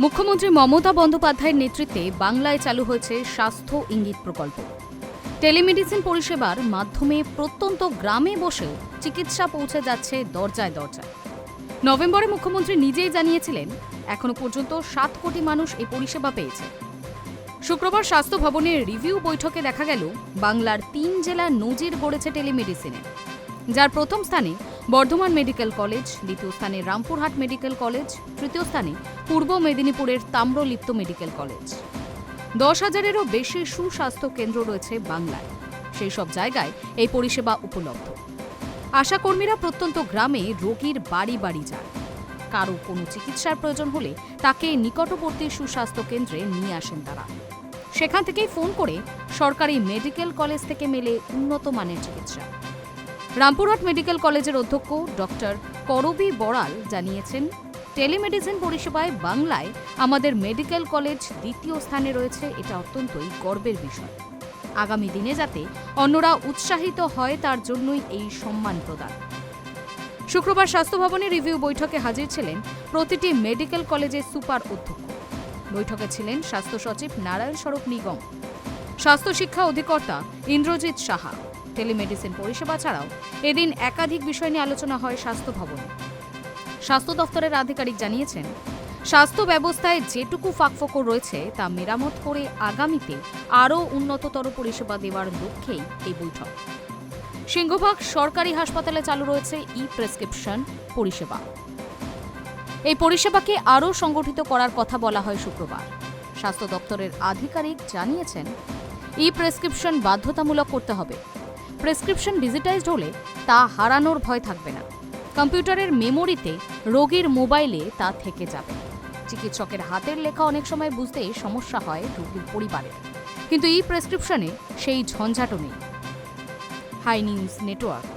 মুখ্যমন্ত্রী মমতা বন্দ্যোপাধ্যায়ের নেতৃত্বে বাংলায় চালু হয়েছে স্বাস্থ্য ইঙ্গিত প্রকল্প। টেলিমেডিসিন পরিষেবার মাধ্যমে প্রত্যন্ত গ্রামে বসেও চিকিৎসা পৌঁছে যাচ্ছে দরজায় দরজায়। নভেম্বরে মুখ্যমন্ত্রী নিজেই জানিয়েছিলেন এখনো পর্যন্ত 7 কোটি মানুষ এই পরিষেবা পেয়েছে। শুক্রবার স্বাস্থ্য ভবনের রিভিউ বৈঠকে দেখা গেল বাংলার 3 জেলা নজির গড়েছে টেলিমেডিসিনে, যার প্রথম স্থানে বর্ধমান মেডিকেল কলেজ, দ্বিতীয় স্থানে রামপুরহাট মেডিকেল কলেজ, তৃতীয় স্থানে পূর্ব মেদিনীপুরের তাম্রলিপ্ত মেডিকেল কলেজ। 10,000-এরও বেশি সুস্বাস্থ্য কেন্দ্র রয়েছে বাংলায়। সেই সব জায়গায় এই পরিষেবা উপলব্ধ। আশাকর্মীরা প্রত্যন্ত গ্রামে রোগীর বাড়ি বাড়ি যায়। কারো কোনো চিকিৎসার প্রয়োজন হলে তাকে নিকটবর্তী সুস্বাস্থ্য কেন্দ্রে নিয়ে আসেন তারা। সেখান থেকেই ফোন করে সরকারি মেডিকেল কলেজ থেকে মেলে উন্নত মানের চিকিৎসা। রামপুরহাট মেডিকেল কলেজের অধ্যক্ষ ডক্টর করবী বড়াল জানিয়েছেন, টেলিমেডিসিন পরিষেবায় বাংলায় আমাদের মেডিকেল কলেজ দ্বিতীয় স্থানে রয়েছে, এটা অত্যন্তই গর্বের বিষয়। আগামী দিনে যাতে অন্যরা উৎসাহিত হয় তার জন্যই এই সম্মান প্রদান। শুক্রবার স্বাস্থ্য ভবনে রিভিউ বৈঠকে হাজির ছিলেন প্রতিটি মেডিকেল কলেজের সুপার অধ্যক্ষ। বৈঠকে ছিলেন স্বাস্থ্য সচিব নারায়ণ স্বরূপ নিগম, স্বাস্থ্য শিক্ষা অধিকর্তা ইন্দ্রজিৎ সাহা। টেলিমেডিসিন পরিষেবা ছাড়াও এদিন একাধিক বিষয় নিয়ে আলোচনা হয় স্বাস্থ্য ভবনে। স্বাস্থ্য দফতরের আধিকারিক জানিয়েছেন, স্বাস্থ্য ব্যবস্থায় যেটুকু ফাঁকফোকর রয়েছে তা মেরামত করে আগামীতে আরও উন্নততর পরিষেবা দেওয়ার লক্ষ্যেই এই বৈঠক। সিংহভাগ সরকারি হাসপাতালে চালু রয়েছে ই-প্রেসক্রিপশন পরিষেবা। এই পরিষেবাকে আরও সংগঠিত করার কথা বলা হয় শুক্রবার। স্বাস্থ্য দপ্তরের আধিকারিক জানিয়েছেন, ই-প্রেসক্রিপশন বাধ্যতামূলক করতে হবে। প্রেসক্রিপশন ডিজিটাইজড হলে তা হারানোর ভয় থাকবে না। কম্পিউটারের মেমোরিতে রোগীর মোবাইলে তা থেকে যাবে। চিকিৎসকের হাতের লেখা অনেক সময় বুঝতে সমস্যা হয় রোগীর পরিবারের, কিন্তু ই-প্রেসক্রিপশনে সেই ঝঞ্ঝাটও নেই। Hi news network.